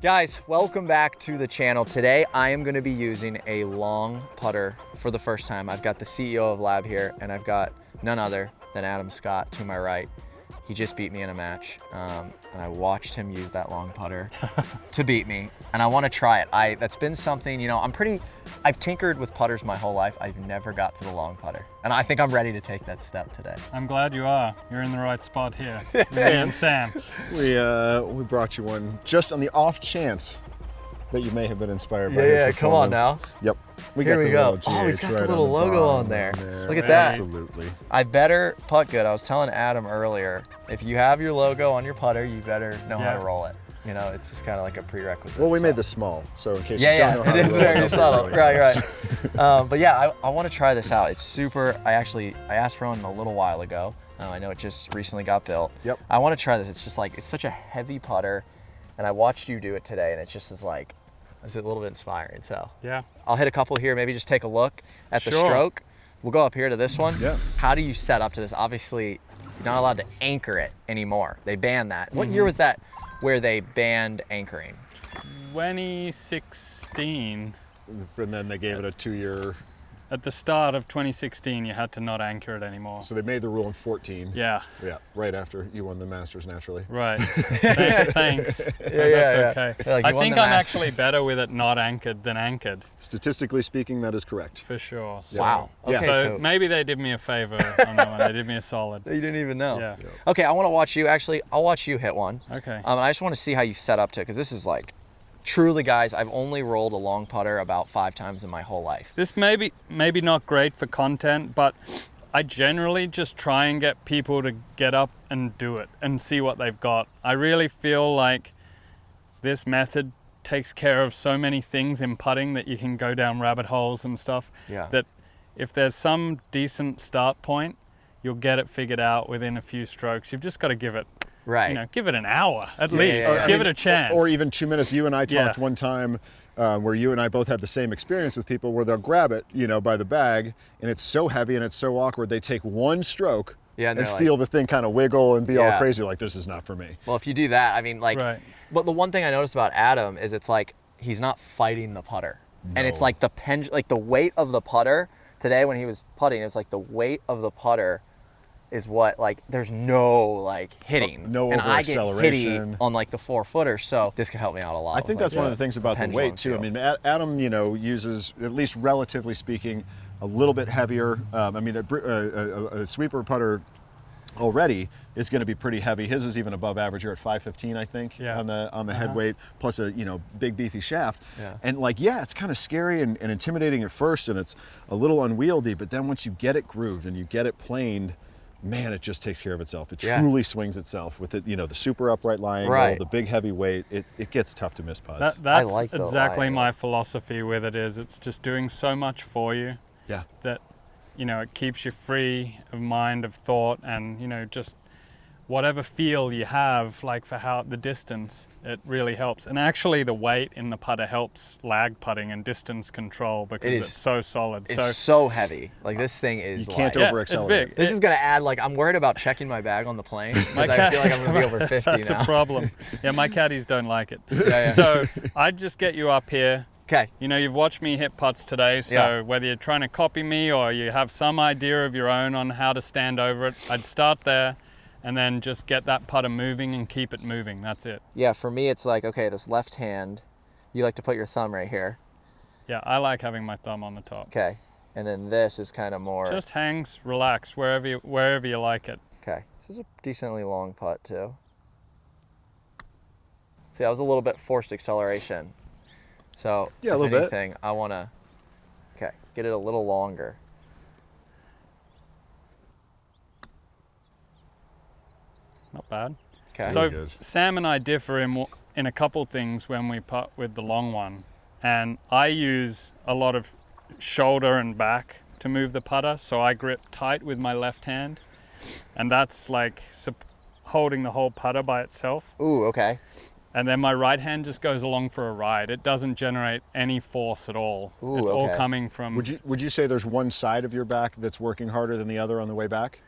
Guys, welcome back to the channel. Today, I am gonna be using a long putter for the first time. I've got the CEO of Lab here, and I've got none other than Adam Scott to my right. He just beat me in a match, and I watched him use that long putter to beat me, and I wanna try it. That's been something, you know, I've tinkered with putters my whole life. I've never got to the long putter, and I think I'm ready to take that step today. I'm glad you are. You're in the right spot here. Me and Sam. We brought you one just on the off chance that you may have been inspired by his Yeah, come on now. Yep. Here we go. Oh, he's got the little logo on there. Look at that. Absolutely. I better putt good. I was telling Adam earlier, if you have your logo on your putter, you better know how to roll it. You know, it's just kind of like a prerequisite. Well, we made this small, so in case you yeah, don't know how it to is roll very it, subtle. really. Right. But yeah, I want to try this out. It's super. I asked for one a little while ago. I know it just recently got built. Yep. I want to try this. It's just like, it's such a heavy putter, and I watched you do it today, and it just is like, it's a little bit inspiring. So Yeah. I'll hit a couple here, maybe just take a look at the stroke. We'll go up here to this one. Yeah. How do you set up to this? Obviously, you're not allowed to anchor it anymore. They banned that. What year was that where they banned anchoring? 2016. And then they gave it a 2-year. At the start of 2016, you had to not anchor it anymore. So they made the rule in 14. Yeah. Yeah. Right after you won the Masters, naturally. Right. Thanks. That's okay. Like, I think I'm actually better with it not anchored than anchored. Statistically speaking, that is correct. For sure. So, Wow. Yeah. Okay, So maybe they did me a favor on that one. They did me a solid. You didn't even know. Yeah. Okay, I want to watch you. Actually, I'll watch you hit one. Okay. And I just want to see how you set up to it, because this is like, truly, guys, I've only rolled a long putter about 5 times in my whole life. This maybe not great for content, but I generally just try and get people to get up and do it and see what they've got. I really feel like this method takes care of so many things in putting that you can go down rabbit holes and stuff. Yeah. That if there's some decent start point, you'll get it figured out within a few strokes. You've just got to give it, give it an hour at least. Give it a chance. Or even 2 minutes. You and I talked one time where you and I both had the same experience with people where they'll grab it, by the bag, and it's so heavy and it's so awkward. They take one stroke and feel the thing kind of wiggle and be all crazy, like, this is not for me. Well, if you do that, I mean, like, but the one thing I noticed about Adam is it's like he's not fighting the putter. No. And it's like the weight of the putter. Today when he was putting, it was like the weight of the putter is what, like, there's no like hitting. No and over I get acceleration. hitty on like the 4-footer, so this could help me out a lot. I think that's one of the things about the weight too. Feel. I mean, Adam, uses, at least relatively speaking, a little bit heavier. I mean, a sweeper putter already is going to be pretty heavy. His is even above average. You're at 515, I think, on the head weight, plus a big beefy shaft. Yeah. And like, it's kind of scary and intimidating at first, and it's a little unwieldy. But then once you get it grooved and you get it planed, man, it just takes care of itself. It truly swings itself with it. The super upright lying, the big heavy weight. It gets tough to miss putts. That's exactly my philosophy with it. It's just doing so much for you. Yeah. That it keeps you free of mind, of thought, and just whatever feel you have, like for how the distance, it really helps. And actually the weight in the putter helps lag putting and distance control because it's so solid. It's so heavy. Like, this thing is, you can't over accelerate. It's big. This is gonna add, like, I'm worried about checking my bag on the plane because I feel like I'm gonna be over 50 That's now. a problem. Yeah, my caddies don't like it. So I'd just get you up here. Okay. You've watched me hit putts today, so whether you're trying to copy me or you have some idea of your own on how to stand over it, I'd start there and then just get that putter moving and keep it moving. That's it. Yeah, for me, it's like, okay, this left hand, you like to put your thumb right here. Yeah, I like having my thumb on the top. Okay. And then this is kind of more... Just hangs, relax, wherever you like it. Okay. This is a decently long putt, too. See, that was a little bit forced acceleration. So, a little if bit. anything, I want to, get it a little longer. Not bad. Okay. So good. Sam and I differ in a couple things when we putt with the long one. And I use a lot of shoulder and back to move the putter. So I grip tight with my left hand. And that's like holding the whole putter by itself. Ooh, okay. And then my right hand just goes along for a ride. It doesn't generate any force at all. Ooh, it's all coming from... Would you say there's one side of your back that's working harder than the other on the way back?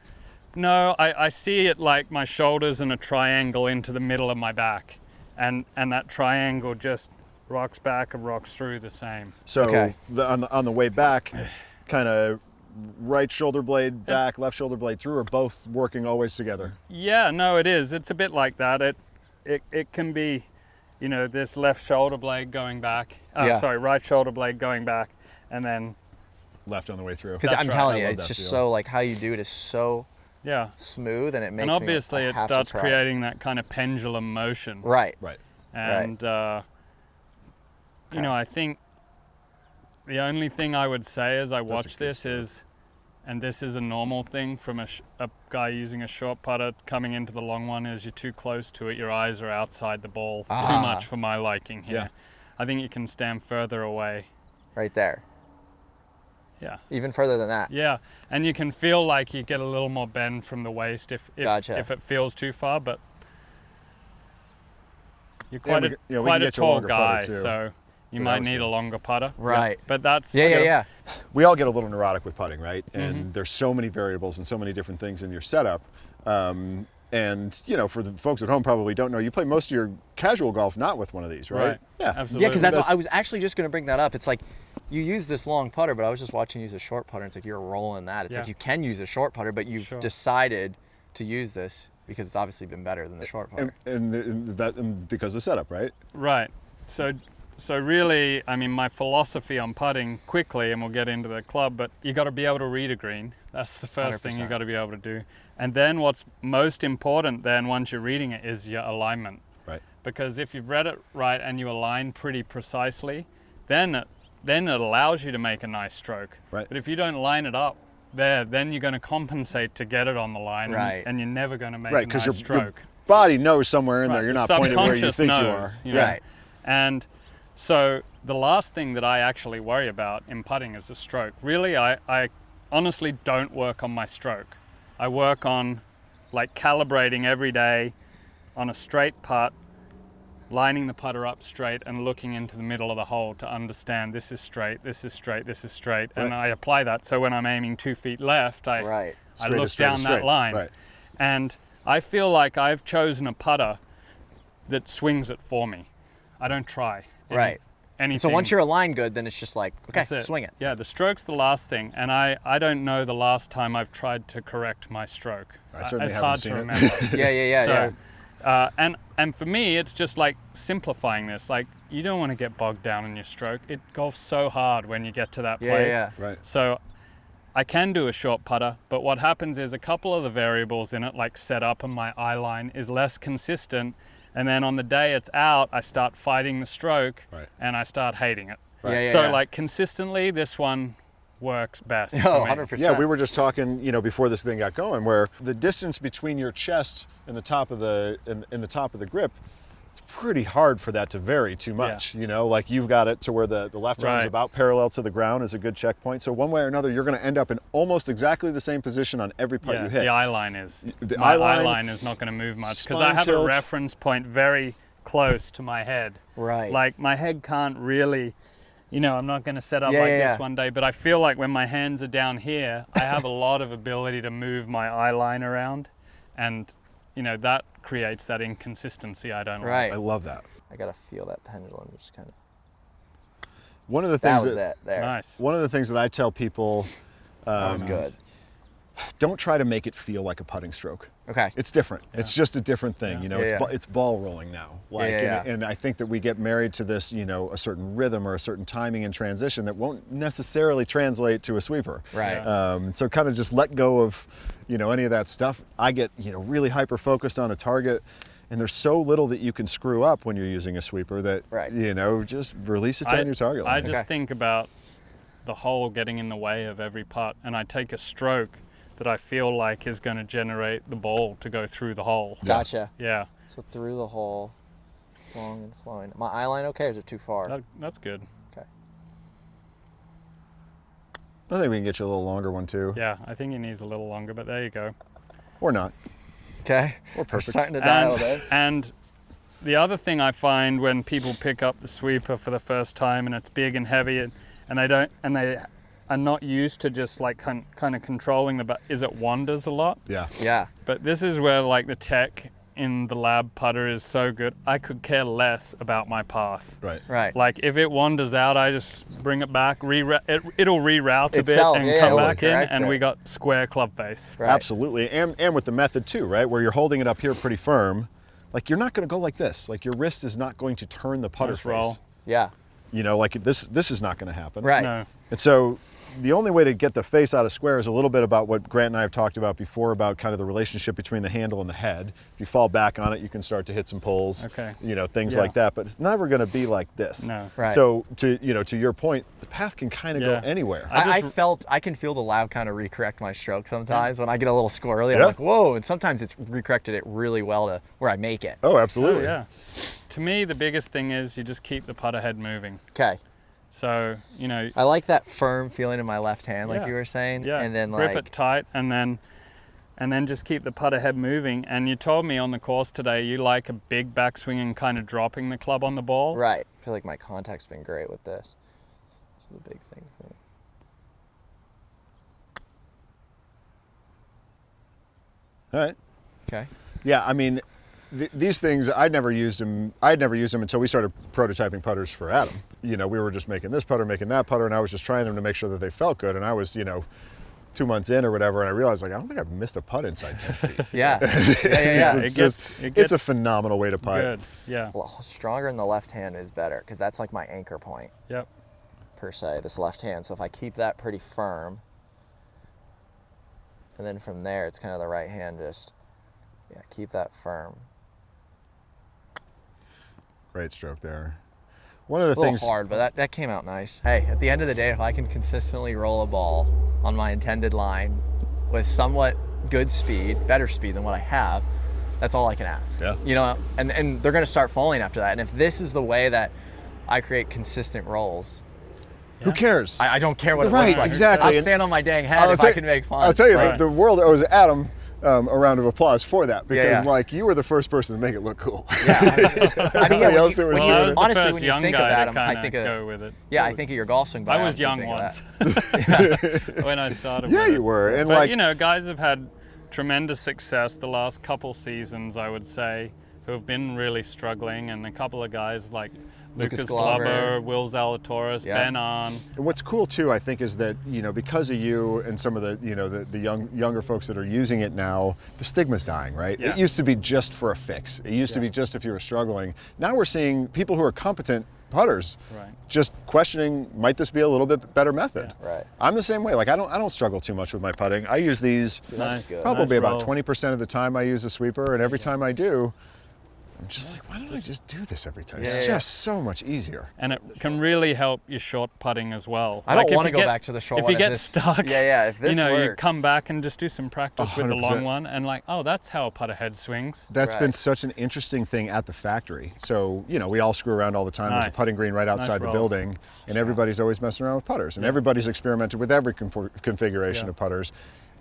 No, I see it like my shoulders and a triangle into the middle of my back. and that triangle just rocks back and rocks through the same. So Okay. on the way back, kind of right shoulder blade back, left shoulder blade through, or both working always together? Yeah, no, it is. It's a bit like that. It can be, you know, this left shoulder blade going back. Right shoulder blade going back, and then Left on the way through. Because That's I'm right. telling I you, love it's that just feel. so like how you do it is so yeah. smooth, and it makes And me obviously it have to starts try. creating that kind of pendulum motion. Right. Right. And you know, I think the only thing I would say as I watch good this stuff. is, and this is a normal thing from a guy using a short putter coming into the long one, is you're too close to it, your eyes are outside the ball. Too Ah. much for my liking here. Yeah. I think you can stand further away. Right there. Yeah. Even further than that. Yeah, and you can feel like you get a little more bend from the waist if Gotcha. if it feels too far, but you're Yeah, quite we can quite a get you a tall longer putter, guy, too. so you Yeah, might that was need good. a longer putter. Right. But that's Yeah. We all get a little neurotic with putting, right? And Mm-hmm. there's so many variables and so many different things in your setup. And you know, for the folks at home probably don't know, you play most of your casual golf not with one of these, right? Right. Yeah. Absolutely. Yeah, because that's what I was actually just going to bring that up. It's like you use this long putter, but I was just watching you use a short putter. And it's like you're rolling that. It's Yeah. like you can use a short putter, but you've Sure. decided to use this because it's obviously been better than the short putter. And because of setup, right? Right. So really, I mean, my philosophy on putting quickly, and we'll get into the club, but you got to be able to read a green. That's the first thing you 100%. got to be able to do. And then what's most important then once you're reading it is your alignment. Right. Because if you've read it right and you align pretty precisely, then it allows you to make a nice stroke. Right. But if you don't line it up there, then you're going to compensate to get it on the line, Right. and you're never going to make Right, a because nice your stroke. body knows somewhere in there. Right, You're the not pointed where you subconscious think you are. knows, you know. Right. And so the last thing that I actually worry about in putting is the stroke. Really, I honestly don't work on my stroke. I work on like calibrating every day on a straight putt, lining the putter up straight and looking into the middle of the hole to understand this is straight, this is straight, this is straight. And Right. I apply that. So when I'm aiming 2 feet left, I Right. Straight look is straight down is that straight. line. Right. And I feel like I've chosen a putter that swings it for me. I don't try. Right. Anything. So once you're aligned good, then it's just like, okay, That's swing it. Yeah, the stroke's the last thing. And I don't know the last time I've tried to correct my stroke. I certainly It's haven't hard seen to it. remember. Yeah. So, and for me, it's just like simplifying this. Like, you don't want to get bogged down in your stroke. It golf's so hard when you get to that place. Yeah. Right. So I can do a short putter, but what happens is a couple of the variables in it, like setup and my eye line, is less consistent. And then on the day it's out, I start fighting the stroke, Right. and I start hating it. Yeah. So like consistently, this one works best. Oh, for me. 100%. Yeah, we were just talking, you know, before this thing got going, where the distance between your chest and the top of the in the top of the grip, it's pretty hard for that to vary too much. You know, like you've got it to where the left arm's Right. about parallel to the ground is a good checkpoint. So one way or another, you're going to end up in almost exactly the same position on every putt Yeah, you hit. the eye line is. The My eye line, eye line is not going to move much because spine I have tilt. a reference point very close to my head. Right. Like my head can't really, you know, I'm not going to set up Yeah, like yeah. this one day, but I feel like when my hands are down here, I have a lot of ability to move my eye line around, and you know that creates that inconsistency I don't Right. I love that. I gotta feel that pendulum just kind of. One of the That things was it there. like. Nice. one of the things that I tell people, That was good. don't try to make it feel like a putting stroke. Okay. It's different. It's just a different thing. Yeah. You know, Yeah, yeah. it's ball rolling now. Like, Yeah. And I think that we get married to this, you know, a certain rhythm or a certain timing and transition that won't necessarily translate to a sweeper. Right. Yeah. So kind of just let go of, you know, any of that stuff. I get, you know, really hyper focused on a target, and there's so little that you can screw up when you're using a sweeper that, Right. you know, just release it on your target line. I just Okay. think about the hole getting in the way of every putt, and I take a stroke that I feel like is going to generate the ball to go through the hole. Gotcha. Yeah, So through the hole, long and flowing. My eye line okay, or is it too far? that's good. Okay. I think we can get you a little longer one too. Yeah, I think he needs a little longer, but there you go. Or not. Okay. Or We're perfect. starting to dial it in. And the other thing I find when people pick up the sweeper for the first time and it's big and heavy and they are not used to just like kind of controlling is it wanders a lot. Yeah. Yeah. But this is where like the tech in the lab putter is so good, I could care less about my path. Right. Right. Like if it wanders out, I just bring it back, it'll reroute a Itself, bit and yeah, come yeah, back in, corrects and it. we got square club face. Right. Absolutely. And with the method too, right? Where you're holding it up here pretty firm. Like you're not going to go like this. Like your wrist is not going to turn the putter Nice face. roll. Yeah. You know, like this is not going to happen. Right. No. And so the only way to get the face out of square is a little bit about what Grant and I have talked about before about kind of the relationship between the handle and the head. If you fall back on it, you can start to hit some poles, Okay. you know, things Yeah. like that. But it's never going to be like this. No. Right. So to your point, the path can kind of Yeah. go anywhere. I can feel the lab kind of recorrect my stroke sometimes when I get a little squirrely. I'm Yeah. like, whoa, and sometimes it's recorrected it really well to where I make it. Oh, Oh, absolutely. yeah. To me, the biggest thing is you just keep the putter head moving. Okay. So, you know, I like that firm feeling in my left hand, like Yeah. you were saying. yeah, And then grip like, it tight, and then just keep the putter head moving. And you told me on the course today you like a big backswing and kind of dropping the club on the ball. right. I feel like my contact's been great with this. This is a big thing for me. All right. Okay. Yeah, I mean, these things I'd never used them until we started prototyping putters for Adam. You know, we were just making this putter, making that putter, and I was just trying them to make sure that they felt good. And I was, 2 months in or whatever, and I realized like I don't think I've missed a putt inside 10 feet. Yeah. Yeah. It's it's a phenomenal way to putt. Good. Yeah. Well, stronger in the left hand is better because that's like my anchor point Yep. per se, this left hand. So if I keep that pretty firm, and then from there it's kind of the right hand just, yeah, keep that firm. Great stroke there. One of the A little things hard, but that came out nice. Hey, at the end of the day, if I can consistently roll a ball on my intended line with somewhat good speed, better speed than what I have, that's all I can ask. Yeah. You know, and they're going to start falling after that. And if this is the way that I create consistent rolls, who cares? I don't care what it Right, looks like. exactly. I'll stand on my dang head I'll if tell I you- can make fun. I'll tell you, Right. the world owes Adam a round of applause for that because Yeah. like you were the first person to make it look cool. Yeah. I mean, yeah, Everybody else that was Well, doing I it. was the honestly, first when you young think of guy Adam, to I kind think of of go with it. yeah, I think of your golf swing. But I was honestly young think of once that. when I started. Yeah, with you it. were, and but like you know, guys have had tremendous success the last couple seasons, I would say, who have been really struggling, and a couple of guys like Lucas Lucas Glover. Glover, Will Zalatoris, Yeah. Ben Arn. And what's cool too, I think, is that because of you and some of the the younger folks that are using it now, the stigma's dying, right? Yeah. It used to be just for a fix. It used to be just if you were struggling. Now we're seeing people who are competent putters Right. just questioning, might this be a little bit better method? Right. I'm the same way. Like I don't struggle too much with my putting. I use these So that's Nice. good. probably Nice about roll. 20% of the time I use a sweeper, and every time I do, I'm just like, why don't I just do this every time? Yeah, It's yeah. just so much easier. And it can really help your short putting as well. I don't Like, if want to you go get- back to the short If one. you get this, stuck, yeah, if this you works. come back and just do some practice with the 100%. long one, and like, oh, that's how a putter head swings. That's been Right. such an interesting thing at the factory. So, we all screw around all the time. There's a Nice. putting green right outside the roll. building, and everybody's always messing around with putters, and everybody's experimented with every configuration Yeah. of putters.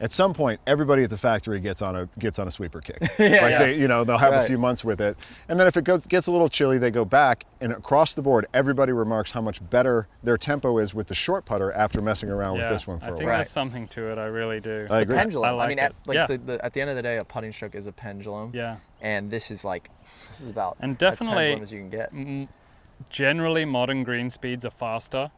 At some point, everybody at the factory gets on a sweeper kick. Yeah. They'll have a Right. few months with it, and then if it gets a little chilly, they go back, and across the board, everybody remarks how much better their tempo is with the short putter after messing around with this one for I a think while. there's something to it. I really do. I agree. Pendulum. I I, like mean, it. Yeah. at the end of the day, a putting stroke is a pendulum. Yeah. And this is about And as definitely- pendulum as you can get. Generally, modern green speeds are faster,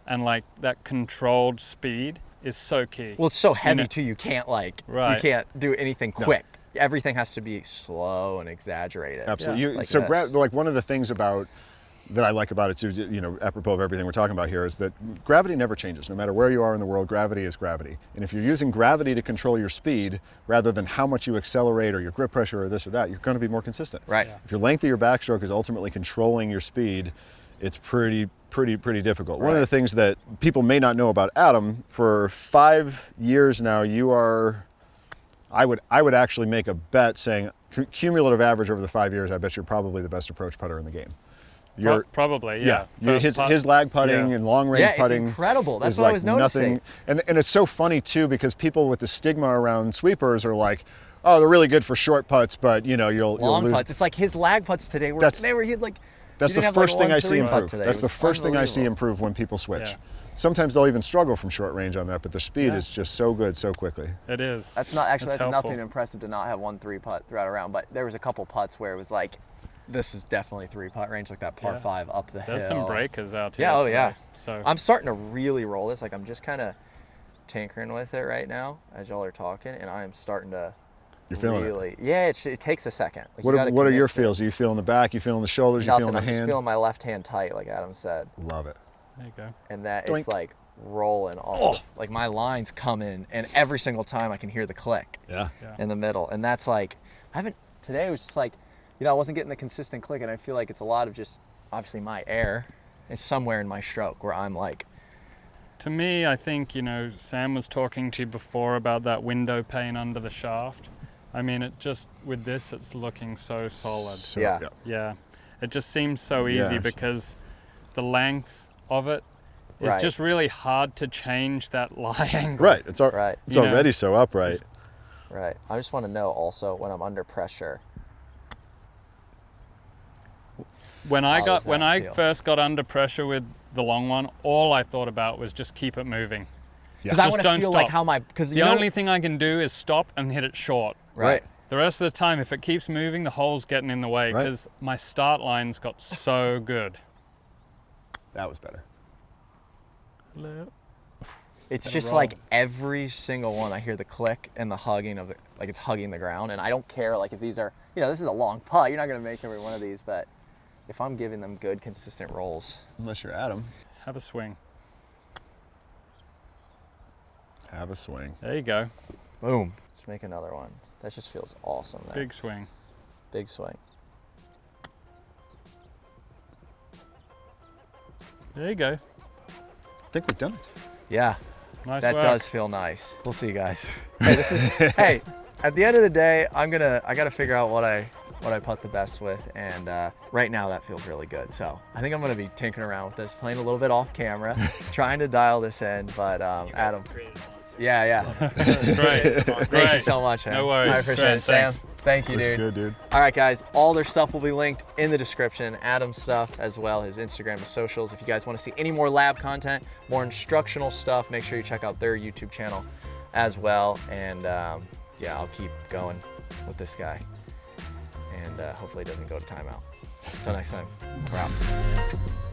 and like that controlled speed is so key. Well, it's so heavy know- too. You can't you Right. can't do anything quick. Everything has to be slow and exaggerated. Absolutely. Yeah. You, Like so, this. like one of the things that I like about it too, apropos of everything we're talking about here, is that gravity never changes. No matter where you are in the world, gravity is gravity. And if you're using gravity to control your speed rather than how much you accelerate or your grip pressure or this or that, you're going to be more consistent. Right. If your length of your backstroke is ultimately controlling your speed, it's pretty difficult. One of Right. the things that people may not know about Adam, for 5 years now, I would actually make a bet saying cumulative average over the 5 years, I bet you're probably the best approach putter in the game. Probably, yeah. First putt. His lag putting Yeah. and long range Yeah, it's putting. incredible. That's is what I like was noticing. Nothing, and it's so funny too because people with the stigma around sweepers are like, oh, they're really good for short putts, but you'll Long lose. putts. It's like his lag putts today were That's- they were he had like That's You the didn't have, like, first thing I 1-3 see putt improve. today. That's It the was first thing I see unbelievable. improve when people switch. Yeah. Sometimes they'll even struggle from short range on that, but their speed Yeah. is just so good so quickly. It is. That's not actually. That's That's helpful. nothing impressive to not have 1-3 putt throughout a round. But there was a couple putts where it was like, this was definitely 3-putt range, like that par Yeah. 5 up the hill. There's some breakers out here. Yeah. Oh today, yeah. So I'm starting to really roll this. Like I'm just kind of tinkering with it right now as y'all are talking, and I am starting to. You're feeling it. really, yeah. It takes a second. Like, you What gotta are your commit to it. feels? Are you feeling the back? You feeling the shoulders? You Nothing. feeling the I'm just hand? feeling my left hand tight, like Adam said, Love it. there you go. and that Doink. it's like rolling off. Like my lines come in, and every single time I can hear the click Yeah. in the middle, and that's like I haven't. Today was just like, I wasn't getting the consistent click, and I feel like it's a lot of just obviously my air. It's somewhere in my stroke where I'm like, To me, I think, Sam was talking to you before about that window pane under the shaft. I mean, it just, with this, it's looking so solid. So, Yeah. Yeah. It just seems so easy Yeah. because the length of it is Right. just really hard to change that lie angle. Right. It's Right. It's You know, already so upright. right. I just want to know also when I'm under pressure. When I How does that when I feel? first got under pressure with the long one, all I thought about was just keep it moving. Because Yeah. I Just want to don't feel like stop. how my because The only thing I can do is stop and hit it short. right. The rest of the time, if it keeps moving, the hole's getting in the way Right. because my start lines got so good. That was better. It's Gonna just roll. like every single one I hear the click and the hugging of the, like it's hugging the ground, and I don't care like if these are, this is a long putt, you're not gonna make every one of these, but if I'm giving them good consistent rolls. Unless you're Adam. Have a swing. Have a swing. There you go. Boom. Let's make another one. That just feels awesome there. Big swing. Big swing. There you go. I think we've done it. Yeah, Nice that work. does feel nice. We'll see you guys. Hey, hey, at the end of the day, I gotta figure out what I putt the best with, and right now that feels really good. So I think I'm gonna be tinkering around with this, playing a little bit off camera, trying to dial this in. But Adam, yeah. Great. Thank you so much, man. No worries. I appreciate Great, it, Sam. thanks. Thank you, Looks dude. good, dude. All right, guys. All their stuff will be linked in the description. Adam's stuff as well, his Instagram, his socials. If you guys want to see any more lab content, more instructional stuff, make sure you check out their YouTube channel as well. And yeah, I'll keep going with this guy. And hopefully it doesn't go to timeout. Until next time, we're out.